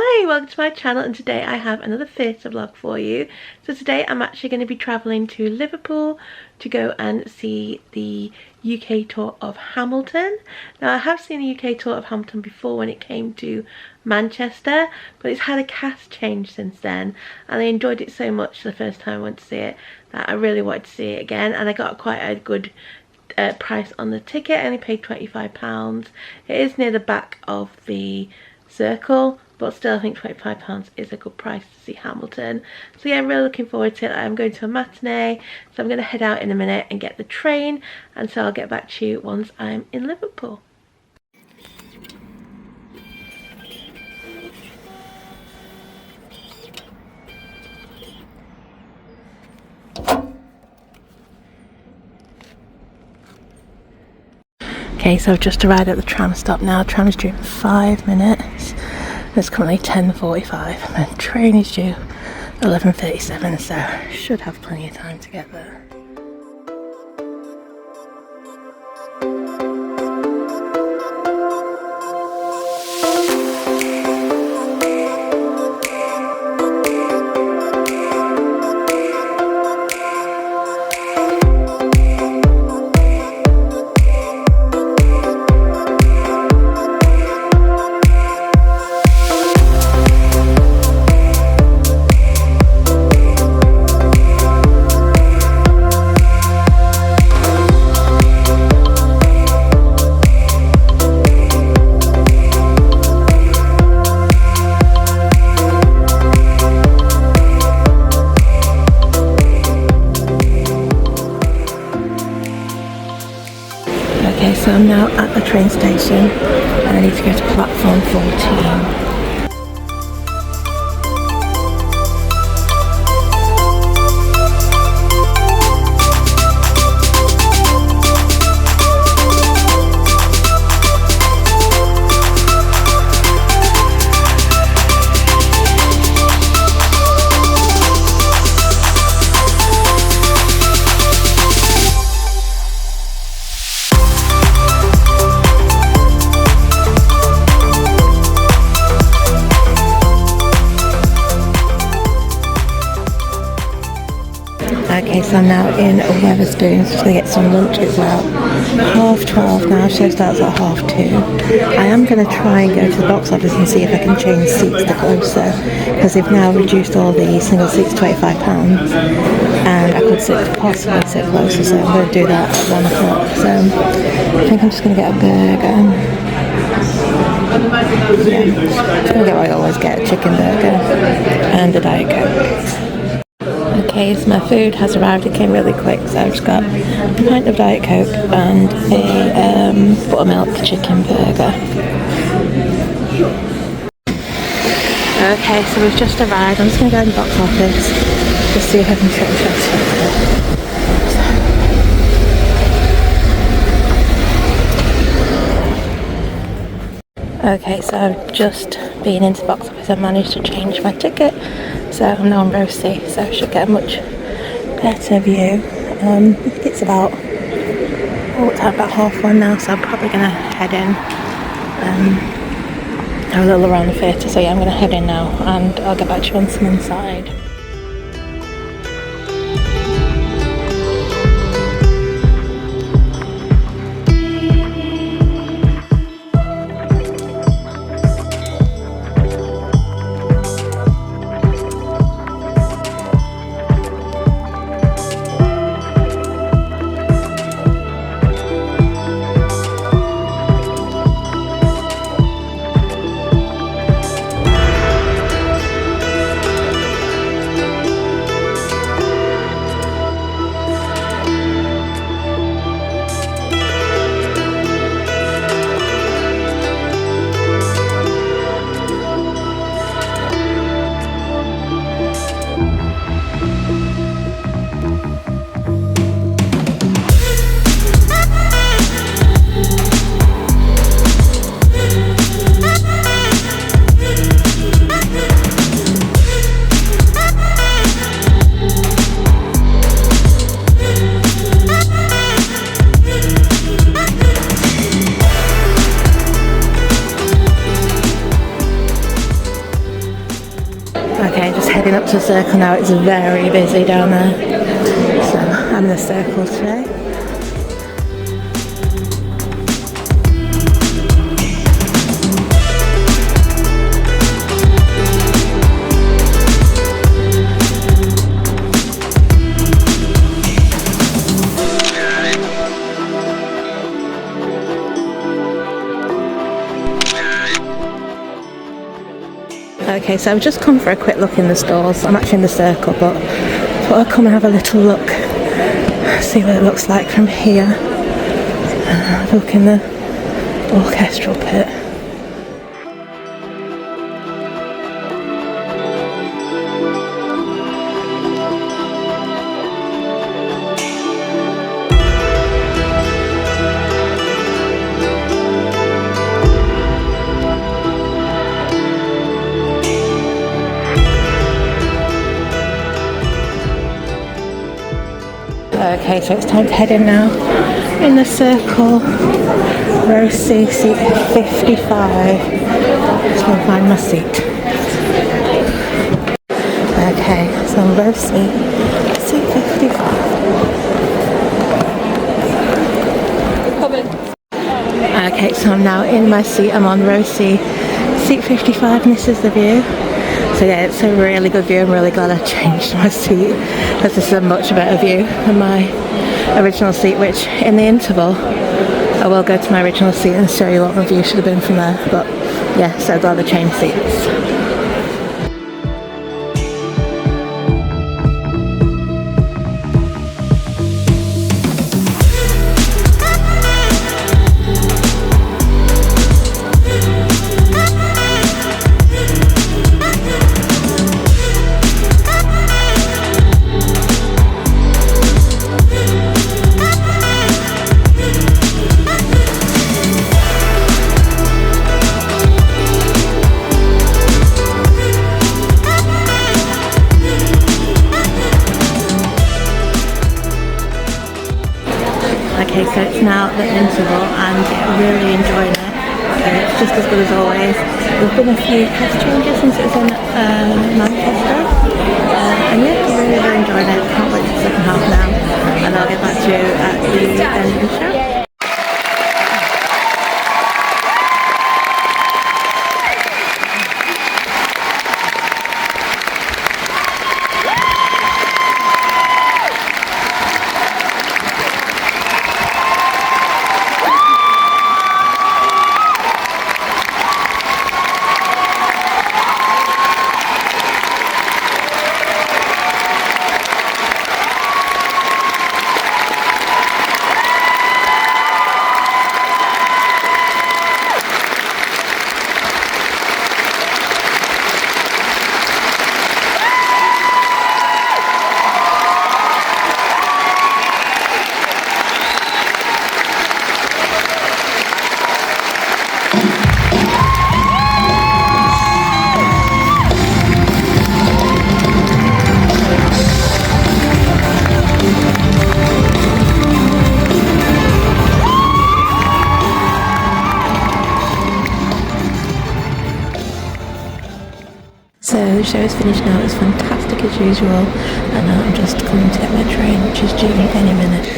Hi, welcome to my channel, and today I have another theatre vlog for you. So today I'm actually going to be travelling to Liverpool to go and see the UK tour of Hamilton. Now I have seen the UK tour of Hamilton before when it came to Manchester, but it's had a cast change since then, and I enjoyed it so much the first time I went to see it that I really wanted to see it again, and I got quite a good price on the ticket. I only paid £25. It is near the back of the circle, but still I think £25 is a good price to see Hamilton. So yeah, I'm really looking forward to it. I'm going to a matinee, so I'm going to head out in a minute and get the train, and so I'll get back to you once I'm in Liverpool. Okay, so I've just arrived at the tram stop now. The tram is due in 5 minutes. It's currently 10:45 and the train is due 11:37, so should have plenty of time to get there. Okay, so I'm now at the train station and I need to go to platform 14. Okay, so I'm now in Wetherspoons to get some lunch. It's about 12:30 now, show starts at 2:30. I am going to try and go to the box office and see if I can change seats to closer, because they've now reduced all the single seats to £25, and I could possibly sit closer, so I'm going to do that at 1 o'clock. So I think I'm just going to get a burger. Yeah, I'm just going to get what I always get, a chicken burger and a Diet Coke. Okay, so my food has arrived. It came really quick, so I've just got a pint of Diet Coke and a buttermilk chicken burger. Okay, so we've just arrived. I'm just going to go in the box office to see if I can sort of shut it. Okay, so I've just been into the box office. I've managed to change my ticket, so I'm now on row C, so I should get a much better view. I think it's about, about 1:30 now, so I'm probably going to head in have a little around the theatre. So yeah, I'm going to head in now and I'll get back to you once I'm inside. Okay, just heading up to the circle now. It's very busy down there. So I'm in the circle today. Okay, so I've just come for a quick look in the stalls. I'm actually in the circle, but I thought I'd come and have a little look, see what it looks like from here. Look in the orchestral pit. Okay, so it's time to head in now. In the circle, row C, seat 55. Just going to find my seat. Okay, so row C, seat 55. Okay, so I'm now in my seat. I'm on row C, seat 55, and this is the view. So yeah, it's a really good view. I'm really glad I changed my seat, because this is a much better view than my original seat, which in the interval I will go to my original seat and show you what my view should have been from there. But yeah, so glad I changed seats. Okay, so it's now the interval and really enjoying it. It's just as good as always. There's been a few cast changes since it was in Manchester. And yeah, really enjoying it. Can't wait for the second half now. And I'll get back to you at the end of the show. So the show is finished now. It was fantastic as usual, and now I'm just coming to get my train, which is due any minute.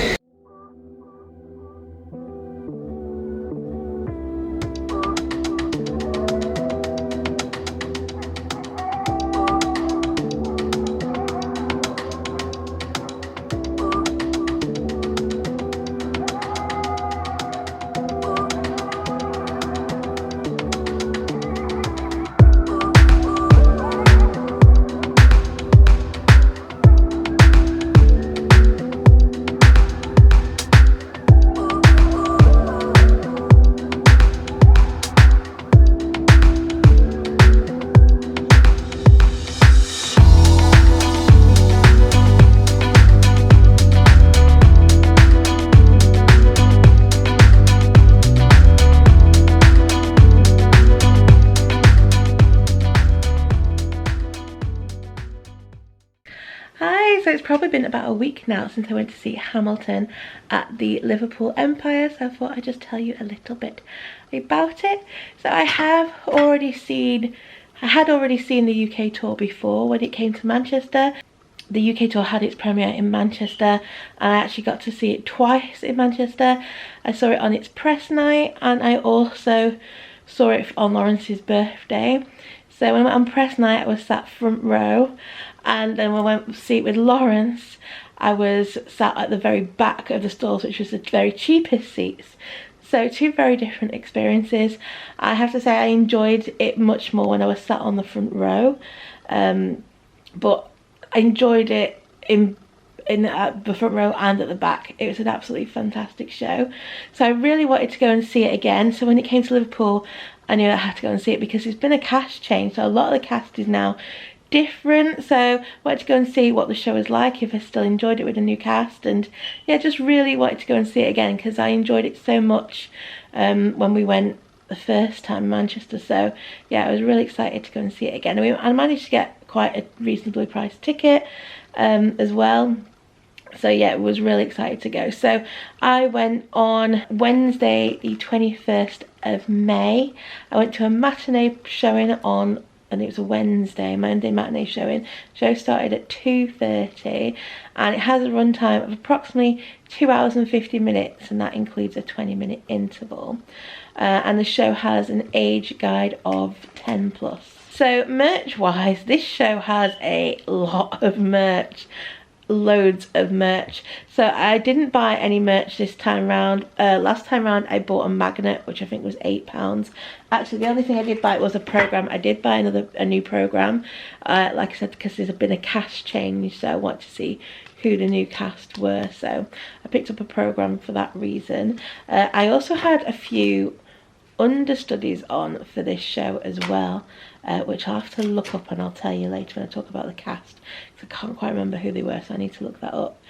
So it's probably been about a week now since I went to see Hamilton at the Liverpool Empire, so I thought I'd just tell you a little bit about it. So I have already seen I had already seen the UK tour before when it came to Manchester. The UK tour had its premiere in Manchester, and I actually got to see it twice in Manchester. I saw it on its press night, and I also saw it on Lawrence's birthday. So when I went on press night, I was sat front row, and then when I went to see it with Lawrence, I was sat at the very back of the stalls, which was the very cheapest seats. So two very different experiences. I have to say I enjoyed it much more when I was sat on the front row, but I enjoyed it in the front row and at the back. It was an absolutely fantastic show. So I really wanted to go and see it again. So when it came to Liverpool, I knew I had to go and see it because there's been a cast change. So a lot of the cast is now different. So I wanted to go and see what the show was like, if I still enjoyed it with the new cast. And yeah, just really wanted to go and see it again because I enjoyed it so much when we went the first time in Manchester. So yeah, I was really excited to go and see it again. And I managed to get quite a reasonably priced ticket as well. So yeah, I was really excited to go. So I went on Wednesday the 21st of May. I went to a matinee showing on, and it was a Monday matinee showing. Show started at 2:30 and it has a runtime of approximately 2 hours and 50 minutes, and that includes a 20-minute interval. And the show has an age guide of 10+. So merch wise, this show has a lot of merch, loads of merch. So I didn't buy any merch this time round. Last time round I bought a magnet, which I think was £8. Actually the only thing I did buy was a programme. I did buy a new programme, like I said, because there's been a cast change, so I want to see who the new cast were. So I picked up a programme for that reason. I also had a few understudies on for this show as well, which I'll have to look up and I'll tell you later when I talk about the cast, because I can't quite remember who they were, so I need to look that up.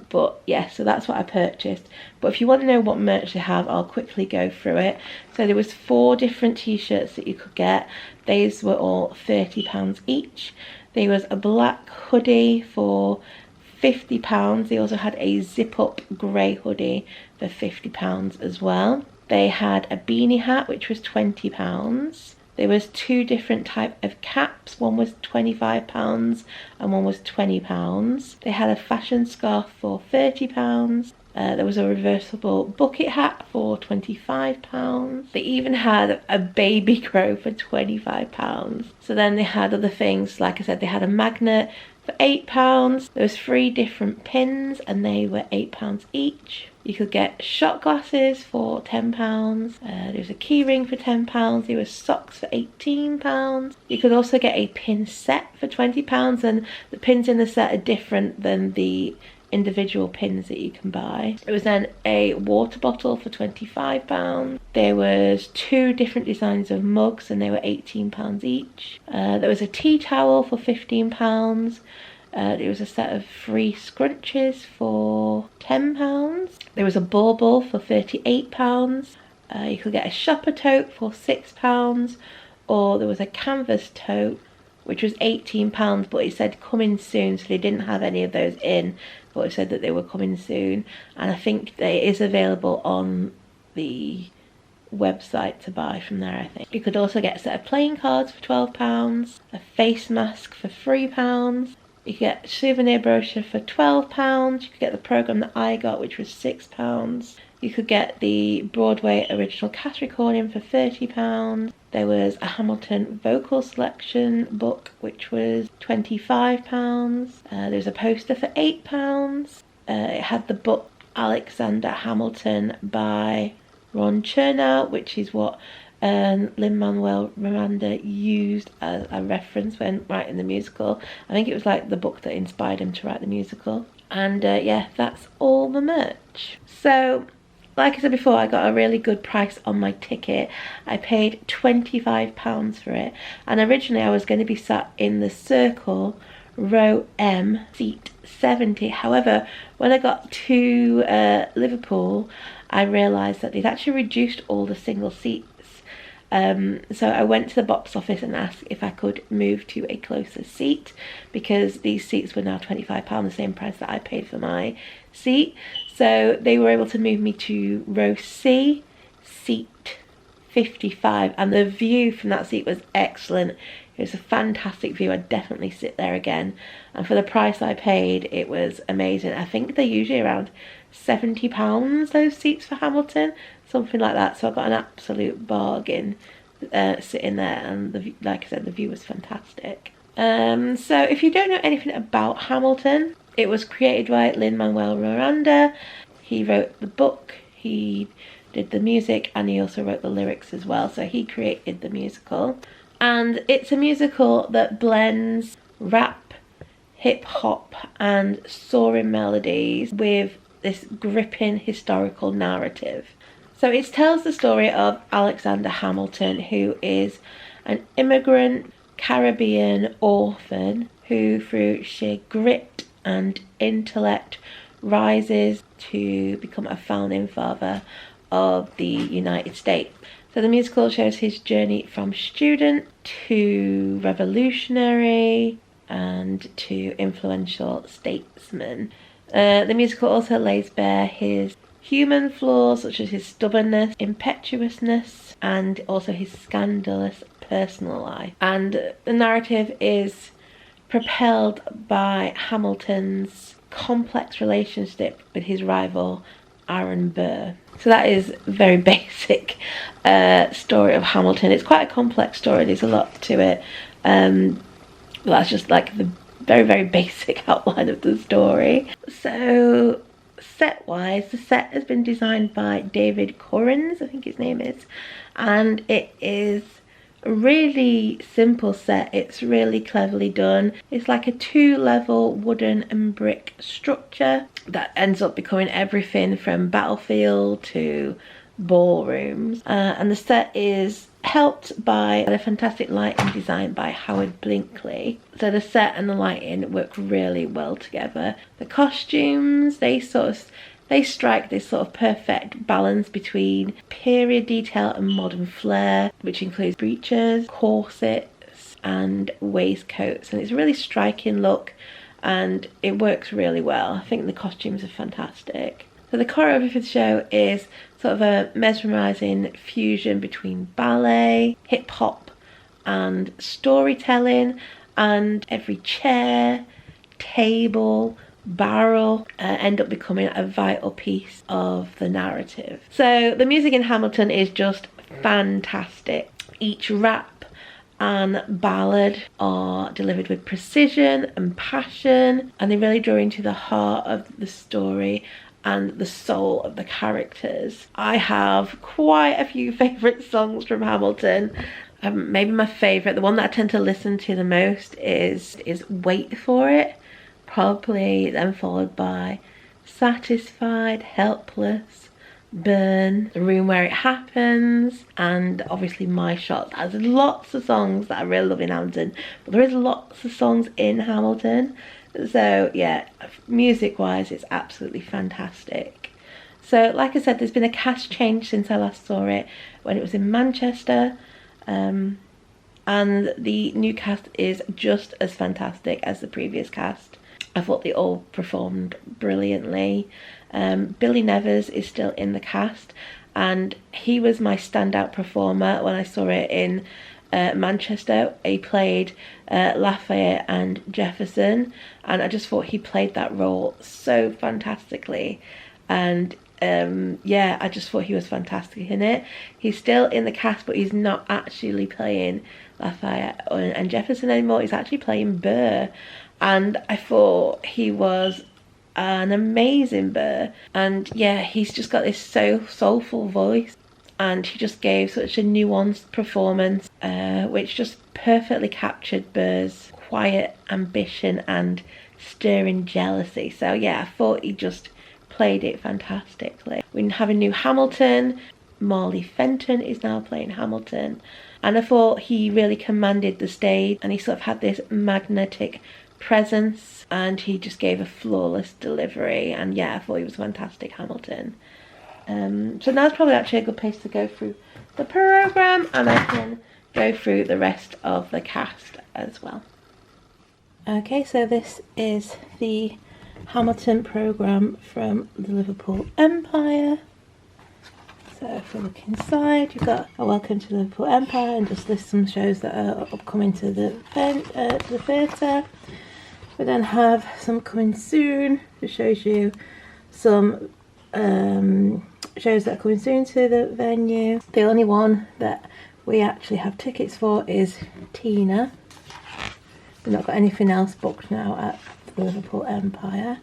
But yeah, so that's what I purchased. But if you want to know what merch they have, I'll quickly go through it. So there was 4 different t-shirts that you could get. These were all £30 each. There was a black hoodie for £50. They also had a zip-up grey hoodie for £50 as well. They had a beanie hat, which was £20. There was 2 different type of caps. One was £25 and one was £20. They had a fashion scarf for £30. There was a reversible bucket hat for £25. They even had a baby crow for £25. So then they had other things. Like I said, they had a magnet for £8. There was 3 different pins and they were £8 each. You could get shot glasses for £10. There was a key ring for £10. There was socks for £18. You could also get a pin set for £20, and the pins in the set are different than the individual pins that you can buy. It was then a water bottle for £25. There was 2 different designs of mugs and they were £18 each. There was a tea towel for £15. There was a set of 3 scrunchies for £10. There was a bauble for £38. You could get a shopper tote for £6, or there was a canvas tote which was £18, but it said coming soon, so they didn't have any of those in, but it said that they were coming soon. And I think that it is available on the website to buy from there, I think. You could also get a set of playing cards for £12, a face mask for £3. You could get a souvenir brochure for £12. You could get the programme that I got, which was £6. You could get the Broadway original cast recording for £30. There was a Hamilton vocal selection book, which was £25. There was a poster for £8. It had the book Alexander Hamilton by Ron Chernow, which is what Lin-Manuel Miranda used as a reference when writing the musical. I think it was like the book that inspired him to write the musical. And yeah, that's all the merch. So like I said before, I got a really good price on my ticket. I paid £25 for it, and originally I was going to be sat in the circle, row M, seat 70. However, when I got to Liverpool, I realised that they'd actually reduced all the single seats. So I went to the box office and asked if I could move to a closer seat, because these seats were now £25, the same price that I paid for my seat. So they were able to move me to row C, seat 55, and the view from that seat was excellent. It was a fantastic view. I'd definitely sit there again, and for the price I paid, it was amazing. I think they're usually around £70, those seats for Hamilton, something like that, so I got an absolute bargain sitting there, and like I said, the view was fantastic. So if you don't know anything about Hamilton, it was created by Lin-Manuel Miranda. He wrote the book, he did the music, and he also wrote the lyrics as well, so he created the musical. And it's a musical that blends rap, hip-hop and soaring melodies with this gripping historical narrative. So it tells the story of Alexander Hamilton, who is an immigrant Caribbean orphan who, through sheer grit and intellect, rises to become a founding father of the United States. So the musical shows his journey from student to revolutionary and to influential statesman. The musical also lays bare his human flaws, such as his stubbornness, impetuousness, and also his scandalous personal life. And the narrative is propelled by Hamilton's complex relationship with his rival Aaron Burr. So that is a very basic story of Hamilton. It's quite a complex story, there's a lot to it. That's just like the very, very basic outline of the story. So set wise, the set has been designed by David Corrins, I think his name is, and it is a really simple set. It's really cleverly done. It's like a 2-level wooden and brick structure that ends up becoming everything from battlefield to ballrooms, and the set is helped by the fantastic lighting design by Howard Blinkley. So the set and the lighting work really well together. The costumes, they strike this sort of perfect balance between period detail and modern flair, which includes breeches, corsets and waistcoats, and it's a really striking look and it works really well. I think the costumes are fantastic. So the choreography for the show is sort of a mesmerising fusion between ballet, hip-hop and storytelling, and every chair, table, barrel end up becoming a vital piece of the narrative. So the music in Hamilton is just fantastic. Each rap and ballad are delivered with precision and passion, and they really draw into the heart of the story and the soul of the characters. I have quite a few favourite songs from Hamilton. Maybe my favourite, the one that I tend to listen to the most is Wait For It, probably then followed by Satisfied, Helpless, Burn, The Room Where It Happens, and obviously My Shot. There's lots of songs that I really love in Hamilton, but there is lots of songs in Hamilton. So yeah, music wise it's absolutely fantastic. So like I said, there's been a cast change since I last saw it when it was in Manchester, and the new cast is just as fantastic as the previous cast. I thought they all performed brilliantly. Billy Nevers is still in the cast, and he was my standout performer when I saw it in Manchester. He played Lafayette and Jefferson, and I just thought he played that role so fantastically, and yeah, I just thought he was fantastic in it. He's still in the cast, but he's not actually playing Lafayette and Jefferson anymore. He's actually playing Burr, and I thought he was an amazing Burr. And yeah, he's just got this so soulful voice, and he just gave such a nuanced performance, which just perfectly captured Burr's quiet ambition and stirring jealousy. So yeah, I thought he just played it fantastically. We have a new Hamilton. Marley Fenton is now playing Hamilton, and I thought he really commanded the stage, and he sort of had this magnetic presence, and he just gave a flawless delivery. And yeah, I thought he was fantastic Hamilton. So now's probably actually a good place to go through the programme, and I can go through the rest of the cast as well. Okay, so this is the Hamilton programme from the Liverpool Empire. So So if we look inside, you've got a welcome to Liverpool Empire and just list some shows that are upcoming to the theatre. We then have some coming soon, which shows you some shows that are coming soon to the venue. The only one that we actually have tickets for is Tina. We've not got anything else booked now at the Liverpool Empire,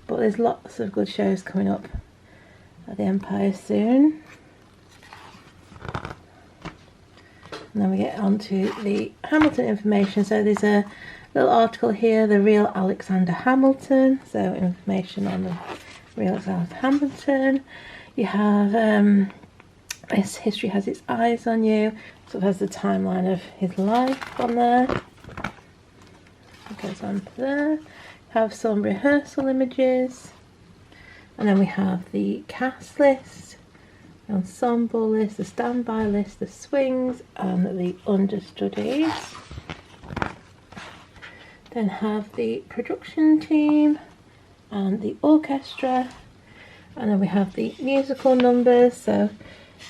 but there's lots of good shows coming up at the Empire soon. And then we get on to the Hamilton information. So there's a little article here, the real Alexander Hamilton. So information on the real Alexander Hamilton. You have this history has its eyes on you. So it has the timeline of his life on there. It goes on to there. Have some rehearsal images. And then we have the cast list, the ensemble list, the standby list, the swings and the understudies. Then have the production team and the orchestra. And then we have the musical numbers. So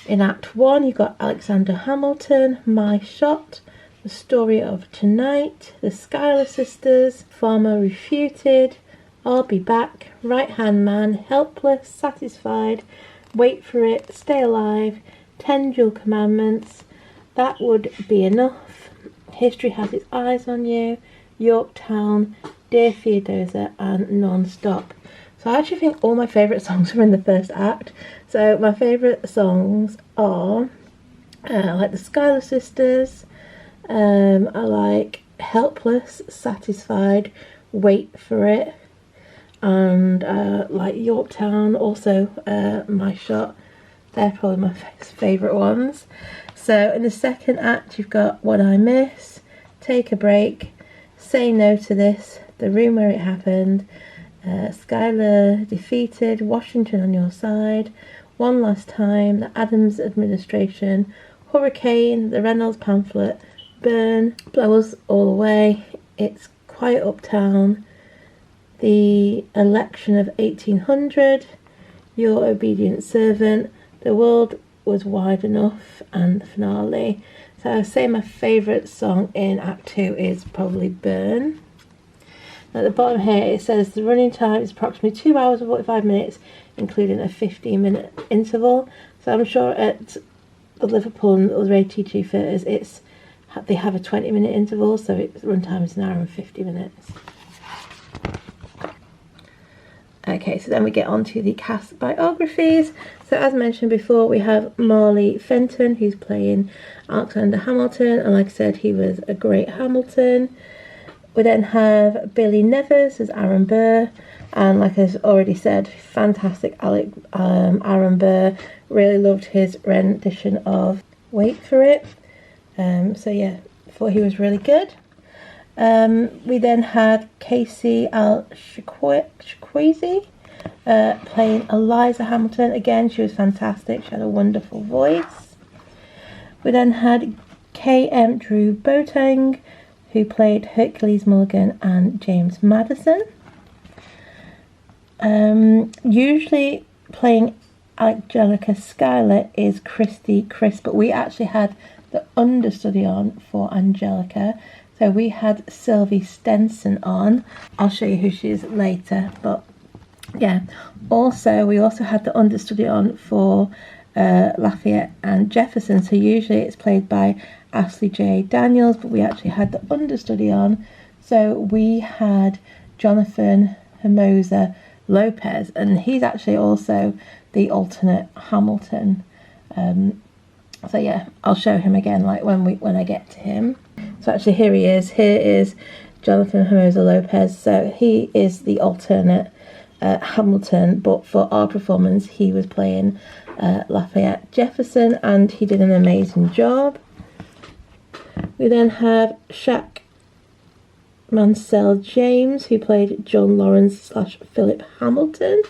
in Act 1 you've got Alexander Hamilton, My Shot, The Story of Tonight, The Schuyler Sisters, Farmer Refuted, I'll Be Back, Right Hand Man, Helpless, Satisfied, Wait for It, Stay Alive, 10 Dual Commandments, That Would Be Enough, History Has Its Eyes on You, Yorktown, Dear Theodosia and Non-Stop. So I actually think all my favourite songs are in the first act. So my favourite songs are, I like the Schuyler Sisters, I like Helpless, Satisfied, Wait for It, and like Yorktown, also My Shot. They're probably my favourite ones. So in the second act you've got What I Miss, Take a Break, Say No to This, The Room Where It Happened, Schuyler Defeated, Washington on Your Side, One Last Time, The Adams Administration, Hurricane, The Reynolds Pamphlet, Burn, Blow Us All Away, It's Quiet Uptown, The Election of 1800, Your Obedient Servant, The World Was Wide Enough, and the finale. So I would say my favourite song in Act 2 is probably Burn. At the bottom here it says the running time is approximately 2 hours and 45 minutes, including a 15-minute interval. So I'm sure at the Liverpool and other ATG theatres they have a 20-minute interval, so its run time is an hour and 50 minutes. Okay, so then we get on to the cast biographies. So as mentioned before, we have Marley Fenton, who's playing Alexander Hamilton, and like I said, he was a great Hamilton. We then have Billy Nevers as Aaron Burr, and like I've already said, fantastic Aaron Burr. Really loved his rendition of Wait for It. So yeah, thought he was really good. We then had Casey Al-Shakwazi playing Eliza Hamilton. Again, she was fantastic. She had a wonderful voice. We then had K.M. Drew Boateng, who played Hercules Mulligan and James Madison. Usually playing Angelica Schuyler is Christy Crisp, but we actually had the understudy on for Angelica. So we had Sylvie Stenson on. I'll show you who she is later, but yeah. We also had the understudy on for Lafayette and Jefferson. So usually it's played by Ashley J. Daniels, but we actually had the understudy on. So we had Jonathan Hermosa Lopez, and he's actually also the alternate Hamilton. So yeah, I'll show him again like when I get to him. So actually here he is. Here is Jonathan Hermosa Lopez. So he is the alternate Hamilton, but for our performance he was playing Lafayette Jefferson, and he did an amazing job. We then have Shaq Mansell James, who played John Lawrence / Philip Hamilton.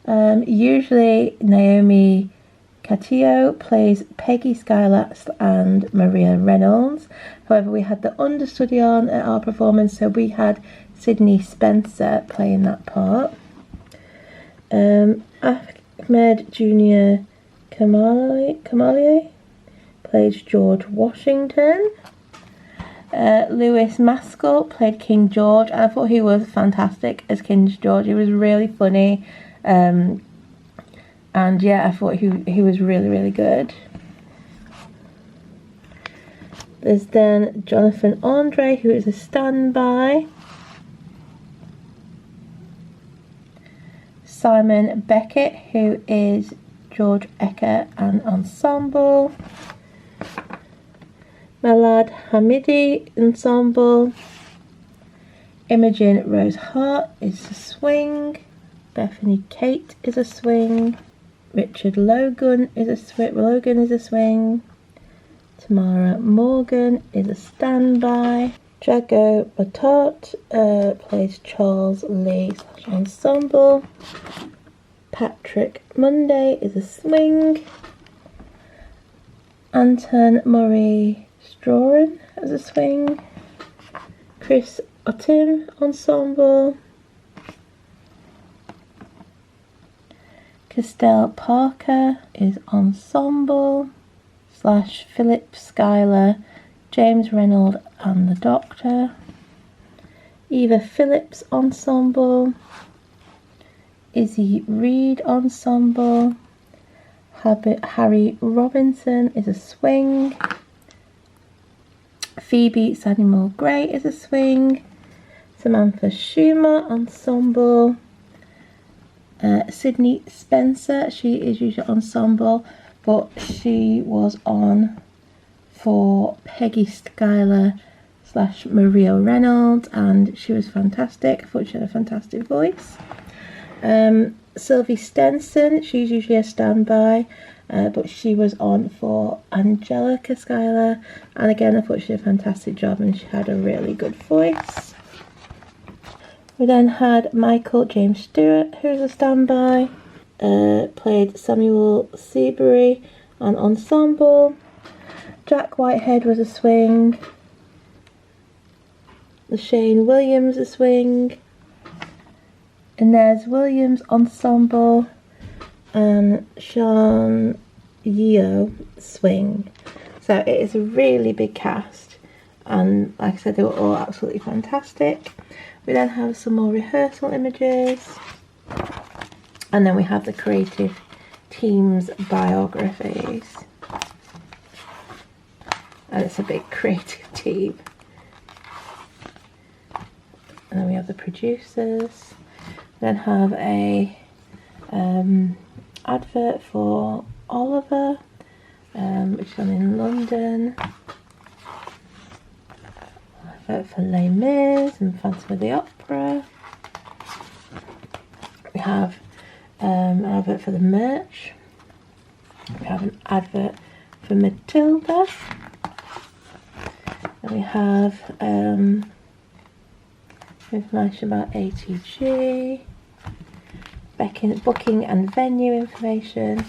Usually Naomi Catillo plays Peggy Schuyler and Maria Reynolds. However, we had the understudy on at our performance, so we had Sydney Spencer playing that part. Ahmed Jr. Kamalier played George Washington. Lewis Maskell played King George. I thought he was fantastic as King George. He was really funny. And yeah, I thought he was really, really good. There's then Jonathan Andre, who is a standby. Simon Beckett, who is George Ecker and ensemble. Malad Hamidi, ensemble. Imogen Rose Hart is a swing. Bethany Kate is a swing. Richard Logan is a swing. Tamara Morgan is a standby. Jago Batot plays Charles Lee / ensemble. Patrick Monday is a swing. Anton Murray Stroran as a swing. Chris Otim ensemble. Castell Parker is ensemble / Philip Schuyler, James Reynolds and the Doctor. Eva Phillips ensemble. Izzy Reed ensemble. Harry Robinson is a swing. Phoebe Samuel Gray is a swing. Samantha Schumer ensemble. Sydney Spencer, she is usually ensemble, but she was on for Peggy Schuyler / Maria Reynolds, and she was fantastic. I thought she had a fantastic voice. Sylvie Stenson, she's usually a standby, but she was on for Angelica Schuyler, and again I thought she did a fantastic job and she had a really good voice. We then had Michael James Stewart, who's a standby, played Samuel Seabury on ensemble. Jack Whitehead was a swing. Shane Williams a swing. Inez Williams ensemble. And Sean Yeo swing. So it is a really big cast, and like I said, they were all absolutely fantastic. We then have some more rehearsal images, and then we have the creative team's biographies, and it's a big creative team. And then we have the producers. We then have a advert for Oliver, which is on in London. Advert for Les Mis and Phantom of the Opera. We have an advert for the merch. We have an advert for Matilda. And we have information about ATG, booking and venue information,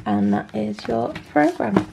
and that is your programme.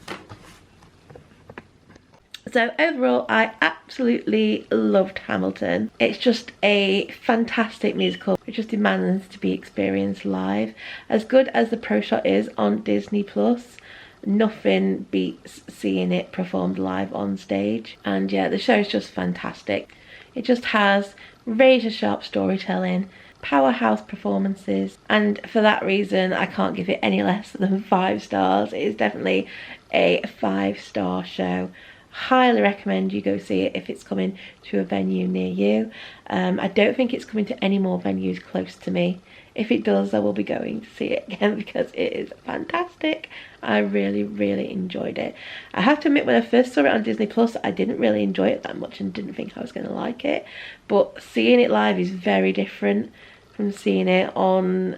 So overall, I absolutely loved Hamilton. It's just a fantastic musical. It just demands to be experienced live. As good as the Pro Shot is on Disney Plus, nothing beats seeing it performed live on stage. And yeah, the show is just fantastic. It just has razor sharp storytelling, powerhouse performances, and for that reason I can't give it any less than 5 stars. It is definitely a 5-star show. Highly recommend you go see it if it's coming to a venue near you. I don't think it's coming to any more venues close to me. If it does, I will be going to see it again because it is fantastic. I really, really enjoyed it. I have to admit, when I first saw it on Disney Plus, I didn't really enjoy it that much and didn't think I was going to like it. But seeing it live is very different from seeing it on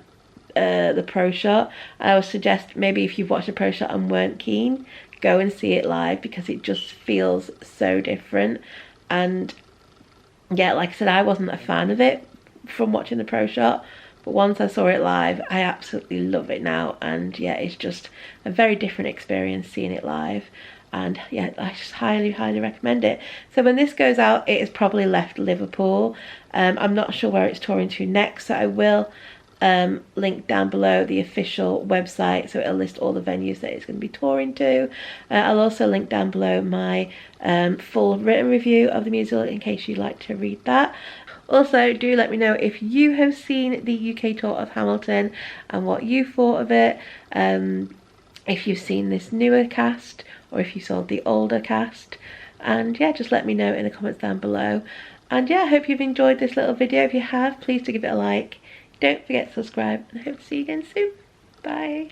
the Pro Shot. I would suggest maybe if you've watched the Pro Shot and weren't keen, go and see it live because it just feels so different. And yeah, like I said, I wasn't a fan of it from watching the Pro Shot, but once I saw it live, I absolutely love it now. And yeah, it's just a very different experience seeing it live. And yeah, I just highly, highly recommend it. So when this goes out, it has probably left Liverpool. I'm not sure where it's touring to next, so I will link down below the official website, so it'll list all the venues that it's going to be touring to. I'll also link down below my full written review of the musical in case you'd like to read that. Also, do let me know if you have seen the UK tour of Hamilton and what you thought of it. If you've seen this newer cast or if you saw the older cast. And yeah, just let me know in the comments down below. And yeah, I hope you've enjoyed this little video. If you have, please do give it a like. Don't forget to subscribe, and I hope to see you again soon. Bye.